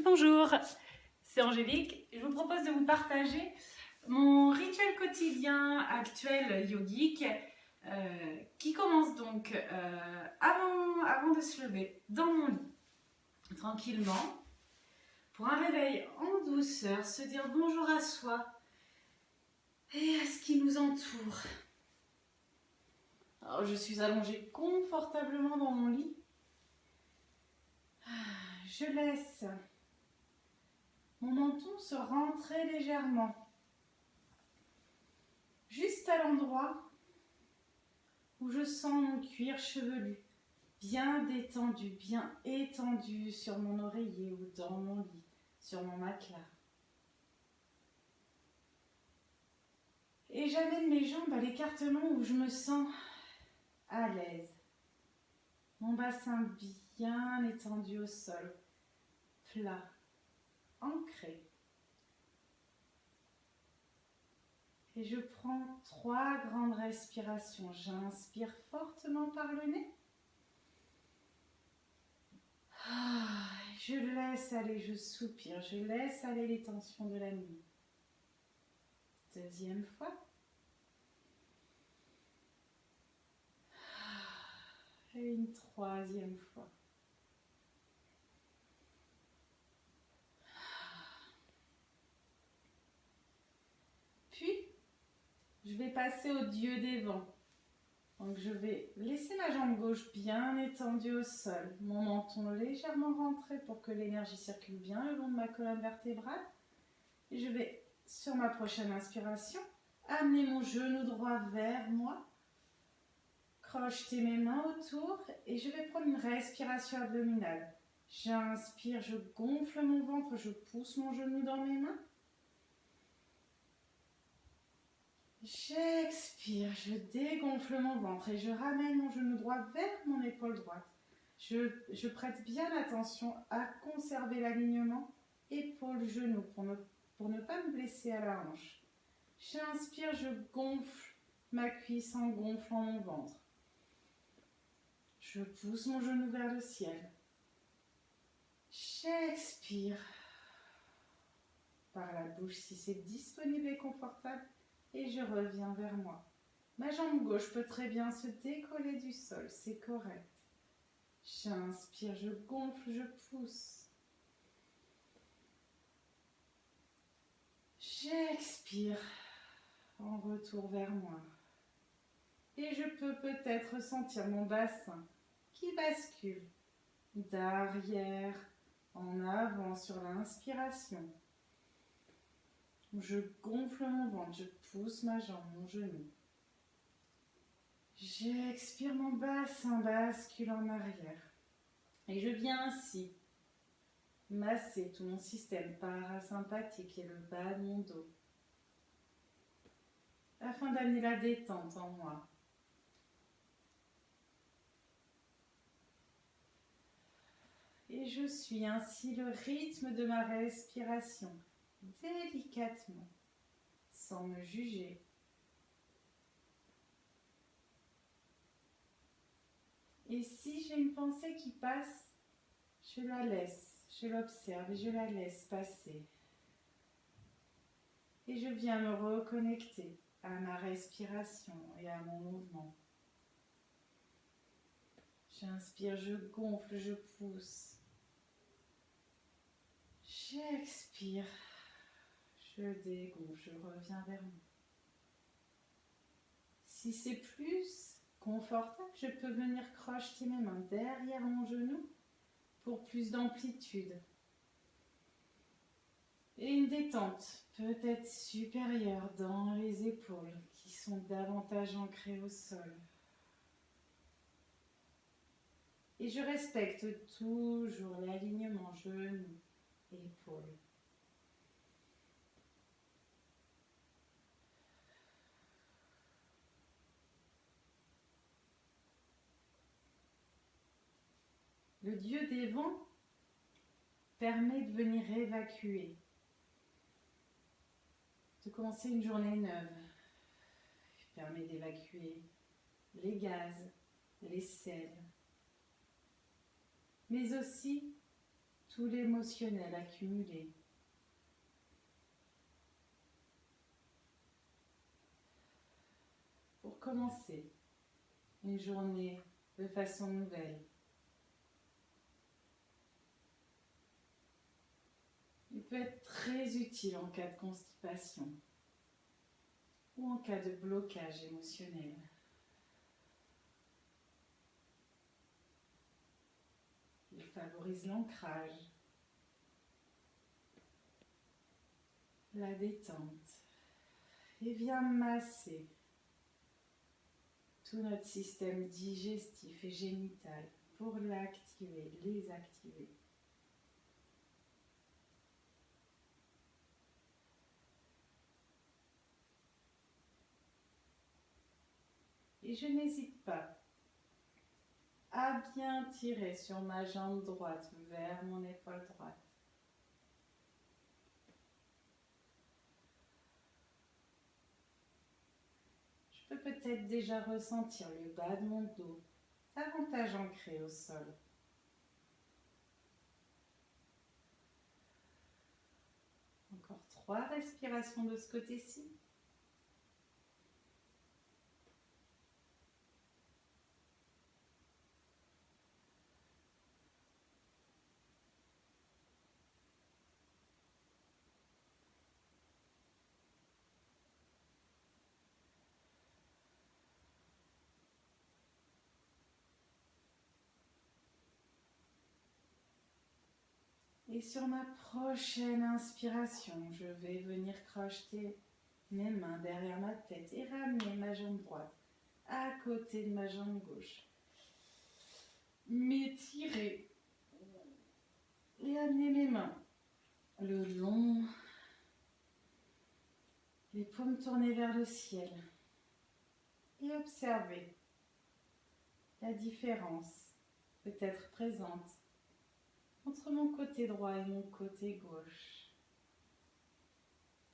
Bonjour, c'est Angélique. Je vous propose de vous partager mon rituel quotidien actuel yogique qui commence donc avant de se lever dans mon lit, tranquillement, pour un réveil en douceur, se dire bonjour à soi et à ce qui nous entoure. Alors, je suis allongée confortablement dans mon lit. Je laisse mon menton se rentrer légèrement, juste à l'endroit où je sens mon cuir chevelu bien détendu, bien étendu sur mon oreiller ou dans mon lit, sur mon matelas. Et j'amène mes jambes à l'écartement où je me sens à l'aise. Mon bassin bien étendu au sol, plat, ancré. Et je prends 3 grandes respirations. J'inspire fortement par le nez. Je laisse aller, je soupire, je laisse aller les tensions de la nuit. Deuxième fois. Et une troisième fois. Puis, je vais passer au Dieu des vents. Donc, je vais laisser ma jambe gauche bien étendue au sol, mon menton légèrement rentré pour que l'énergie circule bien le long de ma colonne vertébrale. Et je vais, sur ma prochaine inspiration, amener mon genou droit vers moi, crocheter mes mains autour et je vais prendre une respiration abdominale. J'inspire, je gonfle mon ventre, je pousse mon genou dans mes mains. J'expire, je dégonfle mon ventre et je ramène mon genou droit vers mon épaule droite. Je prête bien attention à conserver l'alignement épaule-genou pour ne pas me blesser à la hanche. J'inspire, je gonfle ma cuisse en gonflant mon ventre. Je pousse mon genou vers le ciel. J'expire par la bouche si c'est disponible et confortable. Et je reviens vers moi. Ma jambe gauche peut très bien se décoller du sol, c'est correct. J'inspire, je gonfle, je pousse. J'expire en retour vers moi. Et je peux peut-être sentir mon bassin qui bascule d'arrière en avant sur l'inspiration. Je gonfle mon ventre, je pousse ma jambe, mon genou. J'expire, mon bassin bascule en arrière. Et je viens ainsi masser tout mon système parasympathique et le bas de mon dos, afin d'amener la détente en moi. Et je suis ainsi le rythme de ma respiration, délicatement, sans me juger. Et si j'ai une pensée qui passe, je la laisse, je l'observe et je la laisse passer. Et je viens me reconnecter à ma respiration et à mon mouvement. J'inspire, je gonfle, je pousse. J'expire, je dégonfle, je reviens vers moi. Si c'est plus confortable, je peux venir crocheter mes mains derrière mon genou pour plus d'amplitude. Et une détente peut-être supérieure dans les épaules qui sont davantage ancrées au sol. Et je respecte toujours l'alignement genou-épaule. Le Dieu des vents permet de venir évacuer, de commencer une journée neuve. Il permet d'évacuer les gaz, les sels, mais aussi tout l'émotionnel accumulé. Pour commencer une journée de façon nouvelle. Il peut être très utile en cas de constipation ou en cas de blocage émotionnel. Il favorise l'ancrage, la détente et vient masser tout notre système digestif et génital pour l'activer, les activer. Et je n'hésite pas à bien tirer sur ma jambe droite vers mon épaule droite. Je peux peut-être déjà ressentir le bas de mon dos, davantage ancré au sol. Encore 3 respirations de ce côté-ci. Et sur ma prochaine inspiration, je vais venir crocheter mes mains derrière ma tête et ramener ma jambe droite à côté de ma jambe gauche. M'étirer et amener mes mains le long, les paumes tournées vers le ciel et observer la différence peut-être présente entre mon côté droit et mon côté gauche.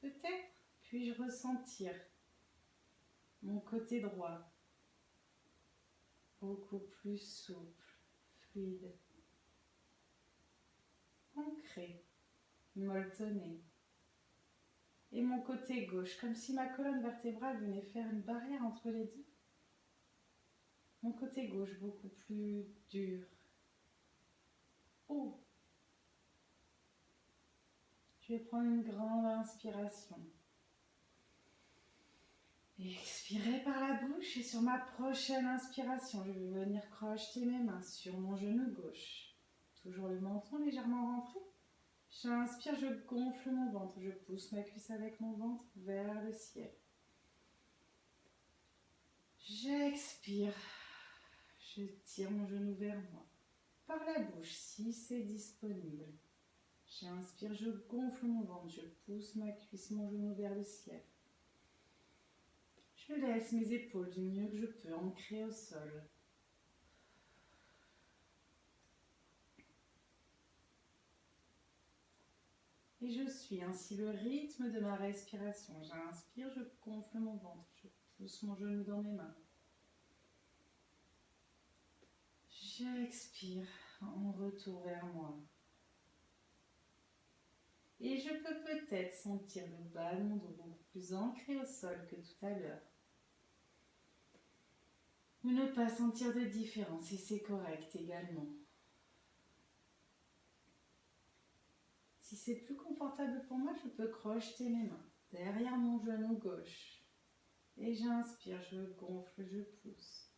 Peut-être puis-je ressentir mon côté droit beaucoup plus souple, fluide, ancré, molletonné. Et mon côté gauche, comme si ma colonne vertébrale venait faire une barrière entre les deux. Mon côté gauche beaucoup plus dur. Oh. Je vais prendre une grande inspiration. Et expirer par la bouche et sur ma prochaine inspiration, je vais venir crocheter mes mains sur mon genou gauche. Toujours le menton légèrement rentré. J'inspire, je gonfle mon ventre, je pousse ma cuisse avec mon ventre vers le ciel. J'expire, je tire mon genou vers moi. Par la bouche, si c'est disponible. J'inspire, je gonfle mon ventre, je pousse ma cuisse, mon genou vers le ciel. Je laisse mes épaules du mieux que je peux ancrées au sol. Et je suis ainsi le rythme de ma respiration. J'inspire, je gonfle mon ventre, je pousse mon genou dans mes mains. J'expire en retour vers moi. Et je peux peut-être sentir le bas de mon dos beaucoup plus ancré au sol que tout à l'heure. Ou ne pas sentir de différence, et c'est correct également. Si c'est plus confortable pour moi, je peux crocheter mes mains derrière mon genou gauche. Et j'inspire, je gonfle, je pousse.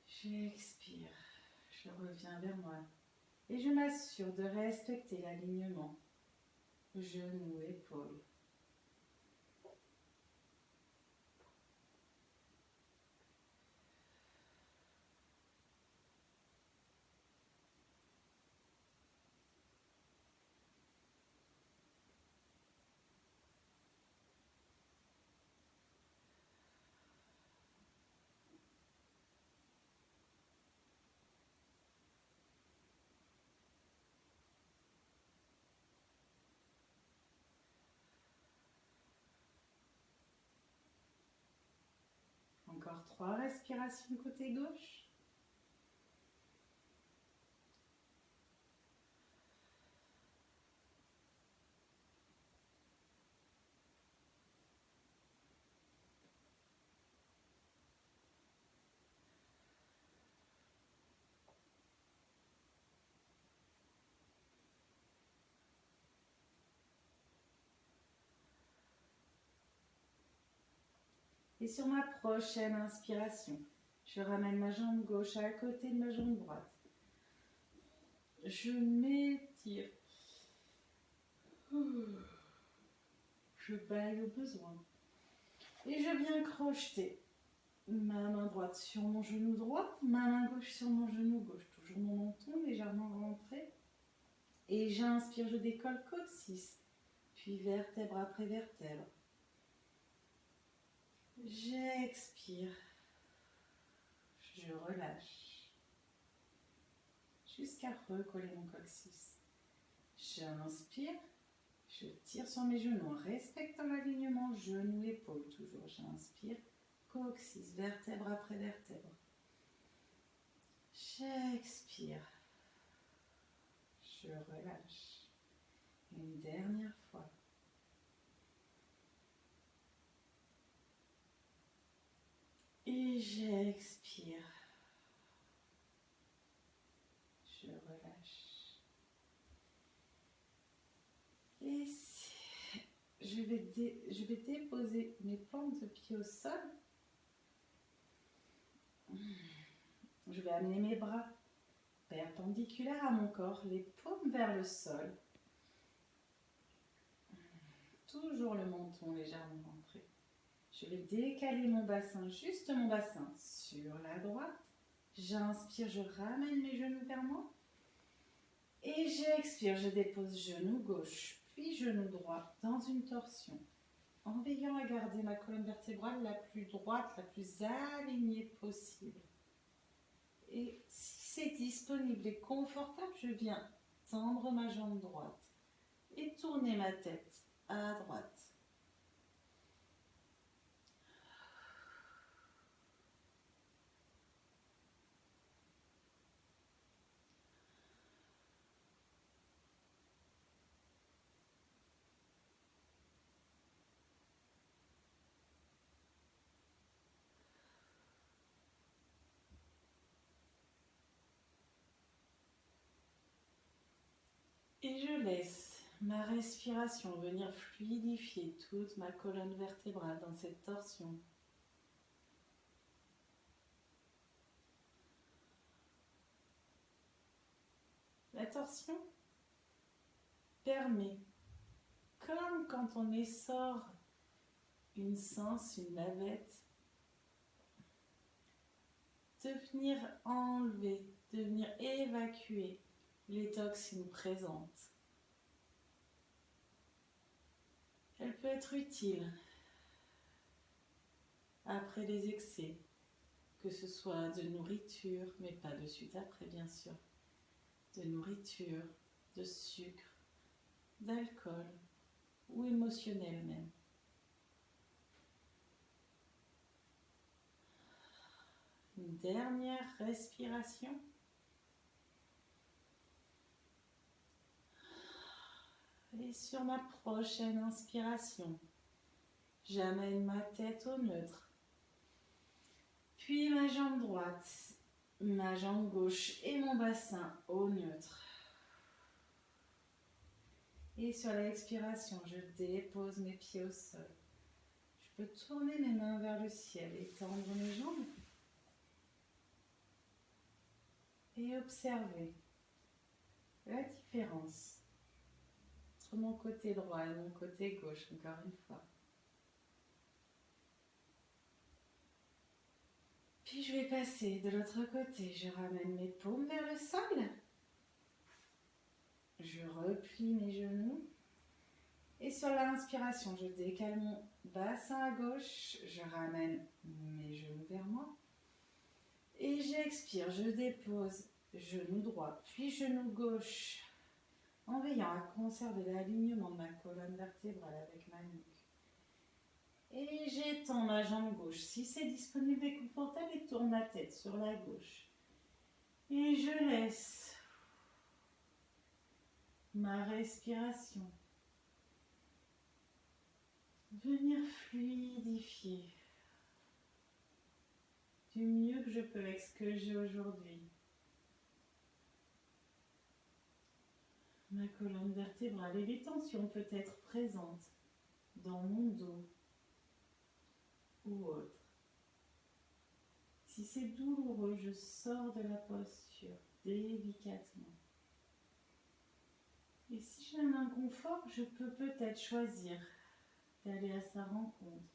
J'expire, je reviens vers moi. Et je m'assure de respecter l'alignement genou, épaule. Encore 3 respirations côté gauche. Et sur ma prochaine inspiration, je ramène ma jambe gauche à côté de ma jambe droite. Je m'étire. Je baille au besoin. Et je viens crocheter ma main droite sur mon genou droit, ma main gauche sur mon genou gauche. Toujours mon menton légèrement rentré. Et j'inspire, je décolle coccyx, puis vertèbre après vertèbre. J'expire, je relâche, jusqu'à recoller mon coccyx. J'inspire, je tire sur mes genoux en respectant l'alignement genou-épaule. Toujours j'inspire, coccyx, vertèbre après vertèbre. J'expire, je relâche. Une dernière fois. Et j'expire. Je relâche. Et je vais déposer mes plantes de pied au sol. Je vais amener mes bras perpendiculaires à mon corps, les paumes vers le sol. Toujours le menton légèrement rentré. Je vais décaler mon bassin, juste mon bassin, sur la droite. J'inspire, je ramène mes genoux vers moi. Et j'expire, je dépose genou gauche, puis genou droit dans une torsion. En veillant à garder ma colonne vertébrale la plus droite, la plus alignée possible. Et si c'est disponible et confortable, je viens tendre ma jambe droite et tourner ma tête à droite. Et je laisse ma respiration venir fluidifier toute ma colonne vertébrale dans cette torsion. La torsion permet, comme quand on essore une sanse, une navette, de venir enlever, de venir évacuer les toxines présentes. Elle peut être utile après les excès, que ce soit de nourriture, mais pas de suite après bien sûr, de nourriture, de sucre, d'alcool ou émotionnel même. Une dernière respiration. Et sur ma prochaine inspiration, j'amène ma tête au neutre. Puis ma jambe droite, ma jambe gauche et mon bassin au neutre. Et sur l'expiration, je dépose mes pieds au sol. Je peux tourner mes mains vers le ciel et tendre mes jambes. Et observer la différence entre mon côté droit et mon côté gauche, encore une fois. Puis je vais passer de l'autre côté. Je ramène mes paumes vers le sol. Je replie mes genoux. Et sur l'inspiration, je décale mon bassin à gauche. Je ramène mes genoux vers moi. Et j'expire, je dépose genou droit, puis genou gauche, en veillant à conserver l'alignement de ma colonne vertébrale avec ma nuque. Et j'étends ma jambe gauche, si c'est disponible et confortable, et tourne ma tête sur la gauche. Et je laisse ma respiration venir fluidifier du mieux que je peux avec ce que j'ai aujourd'hui. Ma colonne vertébrale et les tensions peut être présentes dans mon dos ou autre. Si c'est douloureux, je sors de la posture délicatement. Et si j'ai un inconfort, je peux peut-être choisir d'aller à sa rencontre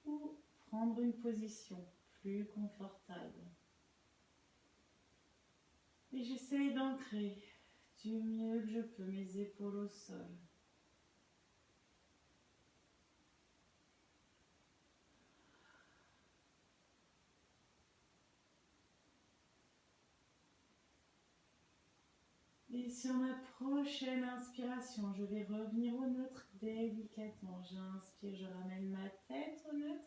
ou prendre une position plus confortable. Et j'essaye d'ancrer du mieux que je peux mes épaules au sol. Et sur ma prochaine inspiration, je vais revenir au neutre délicatement. J'inspire, je ramène ma tête au neutre.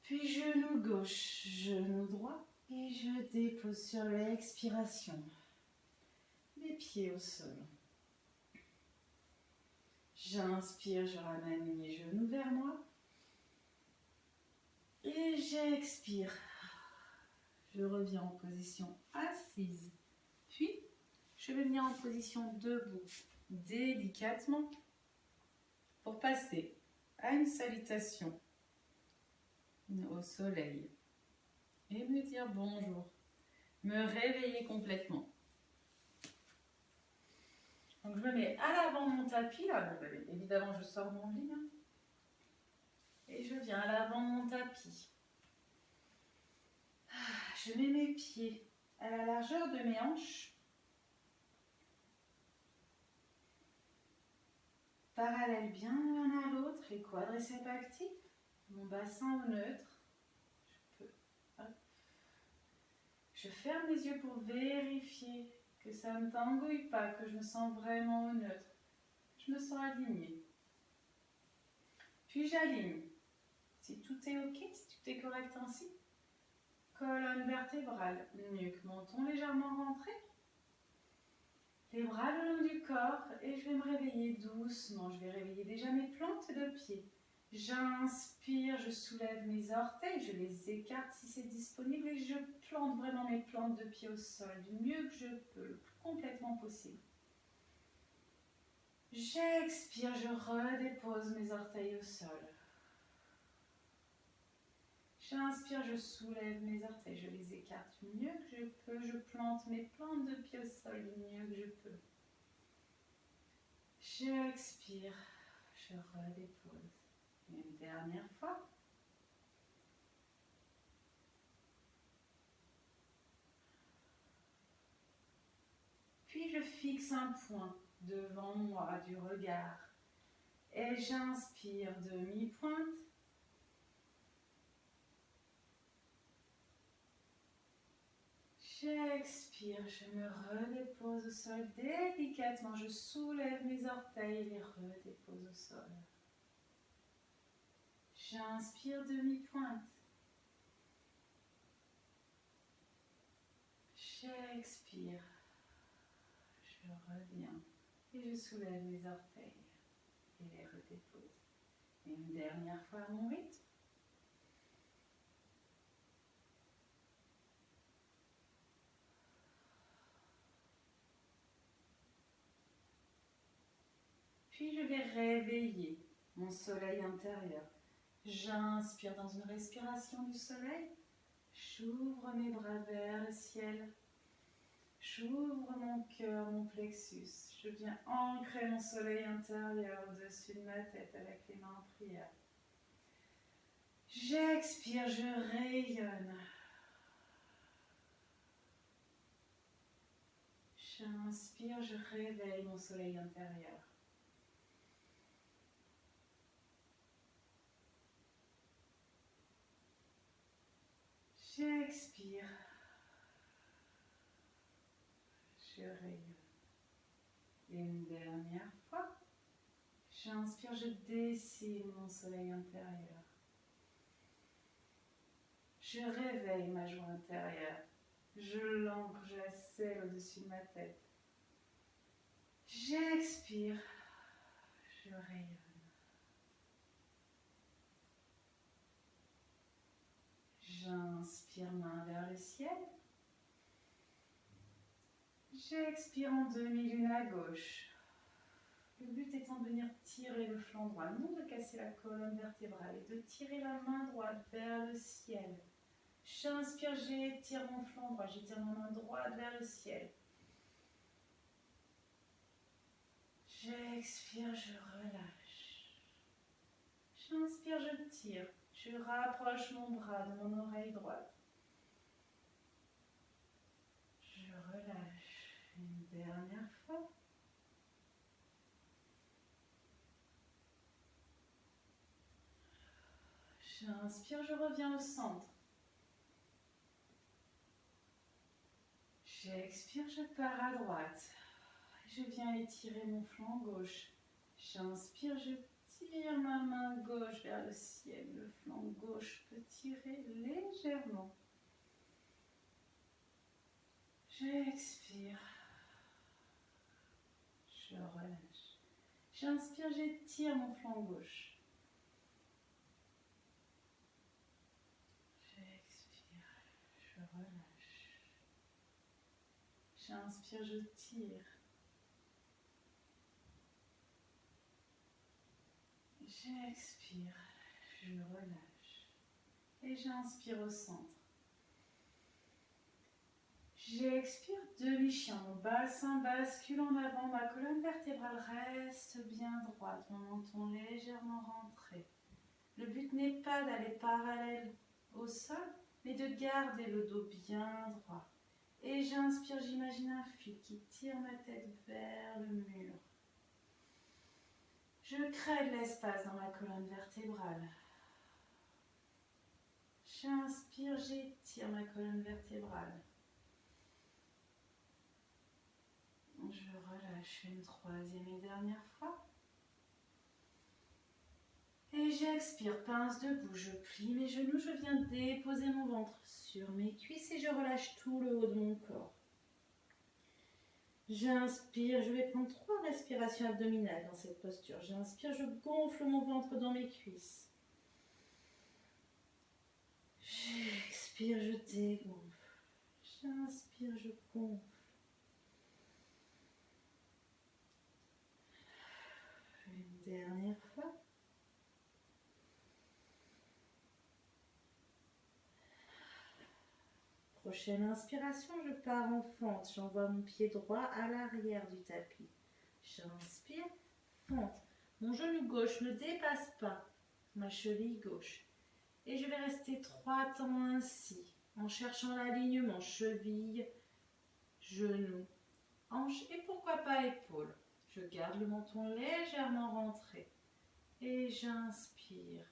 Puis genou gauche, genou droit. Et je dépose sur l'expiration mes pieds au sol. J'inspire, je ramène mes genoux vers moi. Et j'expire. Je reviens en position assise. Puis, je vais venir en position debout, délicatement, pour passer à une salutation au soleil. Et me dire bonjour. Me réveiller complètement. Donc, je me mets à l'avant de mon tapis. Là. Bon, évidemment, je sors mon lit. Hein. Et je viens à l'avant de mon tapis. Je mets mes pieds à la largeur de mes hanches. Parallèles bien l'un à l'autre, les quadriceps actifs. Mon bassin au neutre. Je ferme les yeux pour vérifier que ça ne t'engouille pas, que je me sens vraiment au neutre. Je me sens alignée. Puis j'aligne. Si tout est ok, si tout est correct ainsi. Colonne vertébrale, nuque, menton légèrement rentré. Les bras le long du corps et je vais me réveiller doucement. Je vais réveiller déjà mes plantes de pied. J'inspire, je soulève mes orteils, je les écarte si c'est disponible et je plante vraiment mes plantes de pied au sol du mieux que je peux, le plus complètement possible. J'expire, je redépose mes orteils au sol. J'inspire, je soulève mes orteils, je les écarte du mieux que je peux, je plante mes plantes de pied au sol du mieux que je peux. J'expire, je redépose. Une dernière fois. Puis je fixe un point devant moi du regard. Et j'inspire demi-pointe. J'expire, je me redépose au sol délicatement. Je soulève mes orteils et les redépose au sol. J'inspire demi-pointe. J'expire. Je reviens et je soulève mes orteils et les redépose. Et une dernière fois à mon rythme. Puis je vais réveiller mon soleil intérieur. J'inspire dans une respiration du soleil. J'ouvre mes bras vers le ciel. J'ouvre mon cœur, mon plexus. Je viens ancrer mon soleil intérieur au-dessus de ma tête avec les mains en prière. J'expire, je rayonne. J'inspire, je réveille mon soleil intérieur. J'expire. Je rayonne. Et une dernière fois. J'inspire, je dessine mon soleil intérieur. Je réveille ma joie intérieure. Je l'ancre, je la scelle au-dessus de ma tête. J'expire. Je rayonne. J'inspire, main vers le ciel. J'expire en demi-lune à gauche. Le but étant de venir tirer le flanc droit, non de casser la colonne vertébrale, et de tirer la main droite vers le ciel. J'inspire, j'étire mon flanc droit, j'étire ma main droite vers le ciel. J'expire, je relâche. J'inspire, je tire. Je rapproche mon bras de mon oreille droite. Je relâche. Une dernière fois. J'inspire, je reviens au centre. J'expire, je pars à droite. Je viens étirer mon flanc gauche. J'inspire, je tire ma main gauche vers le ciel. Le flanc gauche peut tirer légèrement. J'expire. Je relâche. J'inspire, j'étire mon flanc gauche. J'expire. Je relâche. J'inspire, je tire. J'expire, je relâche et j'inspire au centre. J'expire, demi-chien, mon bassin bascule en avant, ma colonne vertébrale reste bien droite, mon menton légèrement rentré. Le but n'est pas d'aller parallèle au sol, mais de garder le dos bien droit. Et j'inspire, j'imagine un fil qui tire ma tête vers le mur. Je crée de l'espace dans ma colonne vertébrale. J'inspire, j'étire ma colonne vertébrale. Je relâche une troisième et dernière fois. Et j'expire, pince debout, je plie mes genoux, je viens déposer mon ventre sur mes cuisses et je relâche tout le haut de mon corps. J'inspire, je vais prendre 3 respirations abdominales dans cette posture. J'inspire, je gonfle mon ventre dans mes cuisses. J'expire, je dégonfle. J'inspire, je gonfle. Une dernière fois. Prochaine inspiration, je pars en fente. J'envoie mon pied droit à l'arrière du tapis. J'inspire, fente. Mon genou gauche ne dépasse pas ma cheville gauche. Et je vais rester 3 temps ainsi, en cherchant l'alignement cheville, genou, hanche et pourquoi pas épaule. Je garde le menton légèrement rentré. Et j'inspire.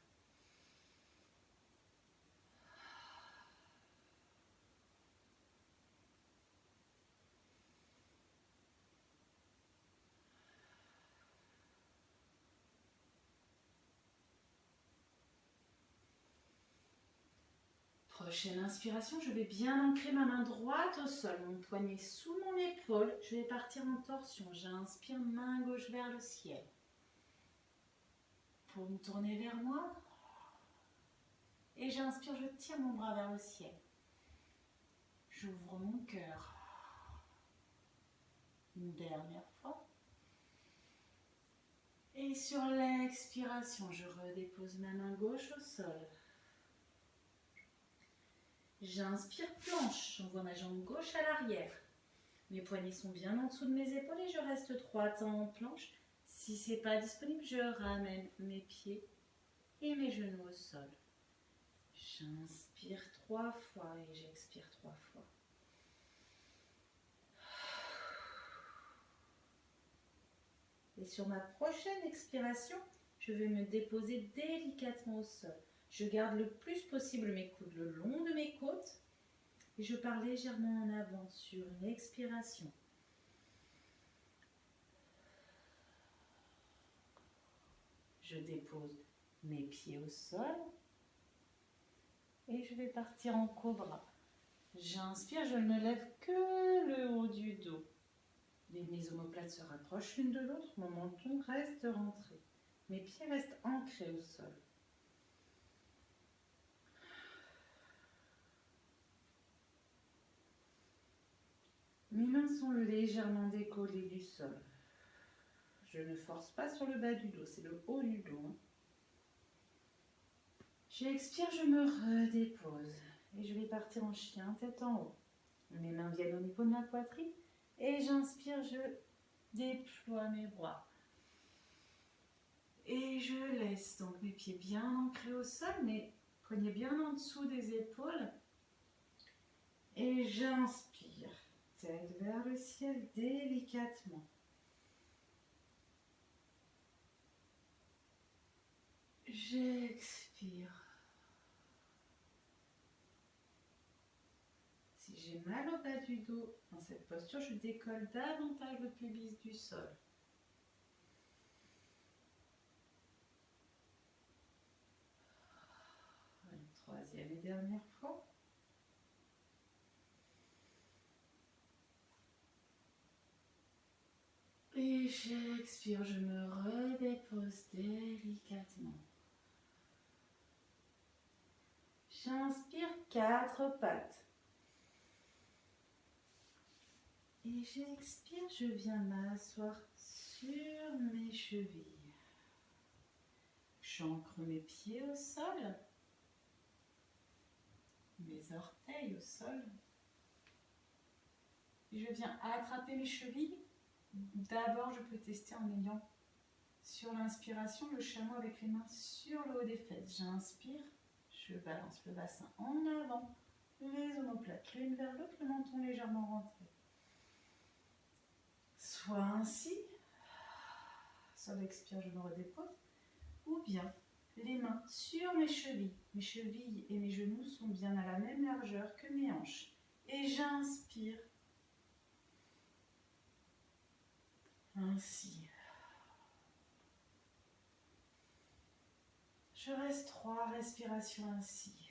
Prochaine inspiration, je vais bien ancrer ma main droite au sol, mon poignet sous mon épaule. Je vais partir en torsion. J'inspire, main gauche vers le ciel. Paume tournée vers moi. Et j'inspire, je tire mon bras vers le ciel. J'ouvre mon cœur. Une dernière fois. Et sur l'expiration, je redépose ma main gauche au sol. J'inspire, planche. J'envoie ma jambe gauche à l'arrière. Mes poignets sont bien en dessous de mes épaules et je reste 3 temps en planche. Si ce n'est pas disponible, je ramène mes pieds et mes genoux au sol. J'inspire 3 fois et j'expire 3 fois. Et sur ma prochaine expiration, je vais me déposer délicatement au sol. Je garde le plus possible mes coudes le long de mes côtes et je pars légèrement en avant sur une expiration. Je dépose mes pieds au sol et je vais partir en cobra. J'inspire, je ne lève que le haut du dos. Mes omoplates se rapprochent l'une de l'autre, mon menton reste rentré. Mes pieds restent ancrés au sol. Mes mains sont légèrement décollées du sol. Je ne force pas sur le bas du dos, c'est le haut du dos. Hein. J'expire, je me redépose. Et je vais partir en chien, tête en haut. Mes mains viennent au niveau de ma poitrine. Et j'inspire, je déploie mes bras. Et je laisse donc mes pieds bien ancrés au sol, mes poignets bien en dessous des épaules. Et j'inspire, tête vers le ciel délicatement. J'expire. Si j'ai mal au bas du dos, dans cette posture, je décolle davantage le pubis du sol. Une troisième et dernière fois. Et j'expire, je me redépose délicatement. J'inspire 4 pattes. Et j'expire, je viens m'asseoir sur mes chevilles. J'ancre mes pieds au sol, mes orteils au sol. Et je viens attraper mes chevilles. D'abord, je peux tester en ayant sur l'inspiration le chameau avec les mains sur le haut des fesses. J'inspire, je balance le bassin en avant, les omoplates l'une vers l'autre, le menton légèrement rentré. Soit ainsi, sur l'expire, je me redépose, ou bien les mains sur mes chevilles. Mes chevilles et mes genoux sont bien à la même largeur que mes hanches. Et j'inspire. Ainsi. Je reste 3 respirations ainsi.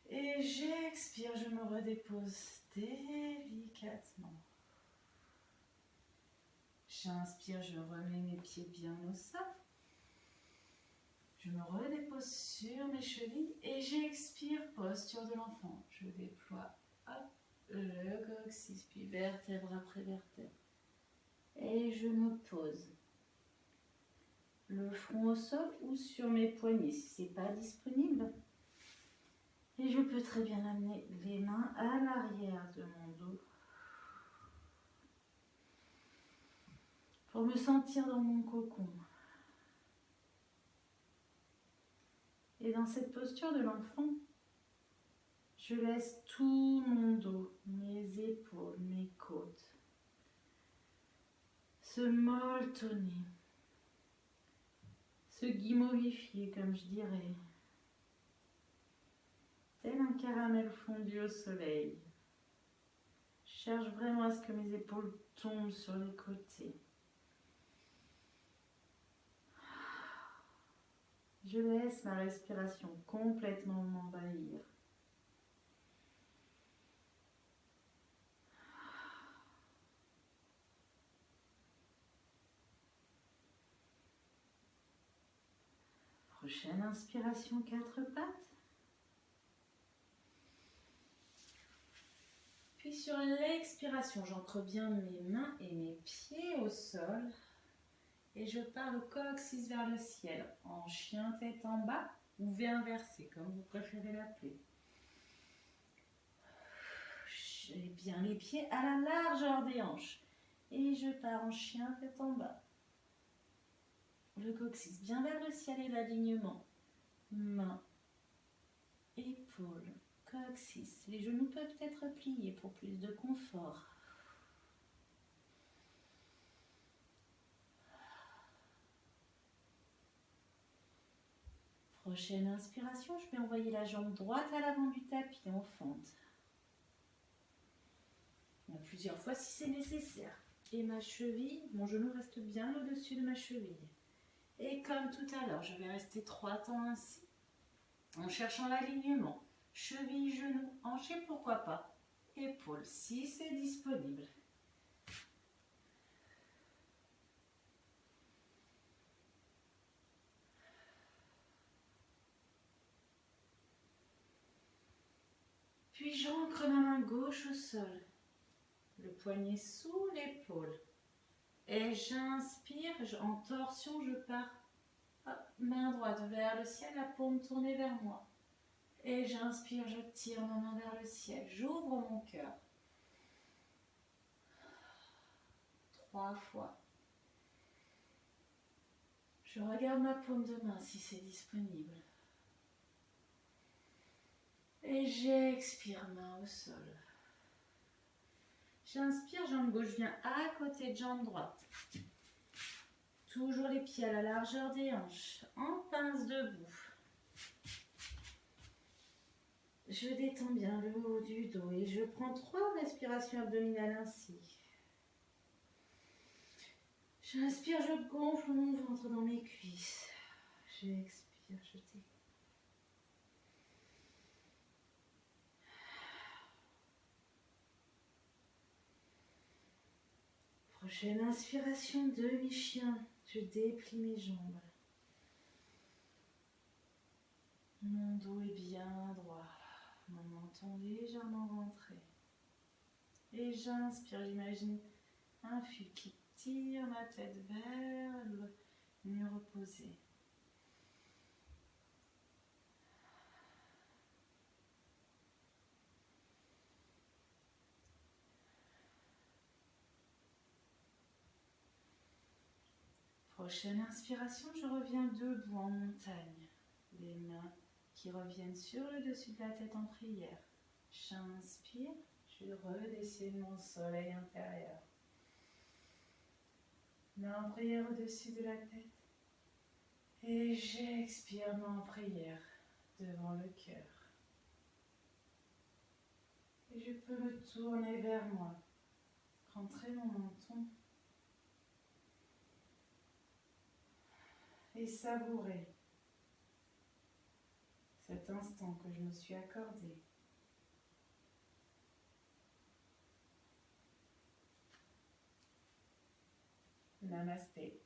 Et j'expire, je me redépose délicatement. J'inspire, je remets mes pieds bien au sol. Je me redépose sur mes chevilles et j'expire, posture de l'enfant. Je déploie le coccyx, puis vertèbre après vertèbre. Et je me pose. Le front au sol ou sur mes poignets si ce n'est pas disponible. Et je peux très bien amener les mains à l'arrière de mon dos pour me sentir dans mon cocon. Et dans cette posture de l'enfant, je laisse tout mon dos, mes épaules, mes côtes se molletonner, se guimauvifier comme je dirais. Tel un caramel fondu au soleil. Je cherche vraiment à ce que mes épaules tombent sur les côtés. Je laisse ma respiration complètement m'envahir. Prochaine inspiration, 4 pattes. Puis sur l'expiration, j'ancre bien mes mains et mes pieds au sol. Et je pars le coccyx vers le ciel, en chien tête en bas ou V inversé, comme vous préférez l'appeler. J'ai bien les pieds à la largeur des hanches. Et je pars en chien tête en bas. Le coccyx bien vers le ciel et l'alignement. Mains, épaules, coccyx. Les genoux peuvent être pliés pour plus de confort. Prochaine inspiration, je vais envoyer la jambe droite à l'avant du tapis en fente. Plusieurs fois si c'est nécessaire. Et ma cheville, mon genou reste bien au-dessus de ma cheville. Et comme tout à l'heure, je vais rester 3 temps ainsi, en cherchant l'alignement. Cheville, genou, hanche et pourquoi pas épaules si c'est disponible. Puis j'ancre ma main gauche au sol. Le poignet sous l'épaule. Et j'inspire, en torsion, je pars. Hop, main droite vers le ciel, la paume tournée vers moi. Et j'inspire, je tire ma main vers le ciel. J'ouvre mon cœur. 3 fois. Je regarde ma paume de main si c'est disponible. Et j'expire, main au sol. J'inspire, jambe gauche vient à côté de jambe droite. Toujours les pieds à la largeur des hanches. En pince debout. Je détends bien le haut du dos et je prends 3 respirations abdominales ainsi. J'inspire, je gonfle mon ventre dans mes cuisses. J'expire, je décolle. Prochaine inspiration, demi-chien. Je déplie mes jambes. Mon dos est bien droit. Mon menton légèrement rentré. Et j'inspire, j'imagine un fil qui tire ma tête vers le mur opposé. Prochaine inspiration, je reviens debout en montagne. Les mains qui reviennent sur le dessus de la tête en prière. J'inspire, je redessine mon soleil intérieur. Main en prière au-dessus de la tête. Et j'expire, main en prière devant le cœur. Et je peux me tourner vers moi. Rentrer mon menton. Et savourer cet instant que je me suis accordé. Namasté.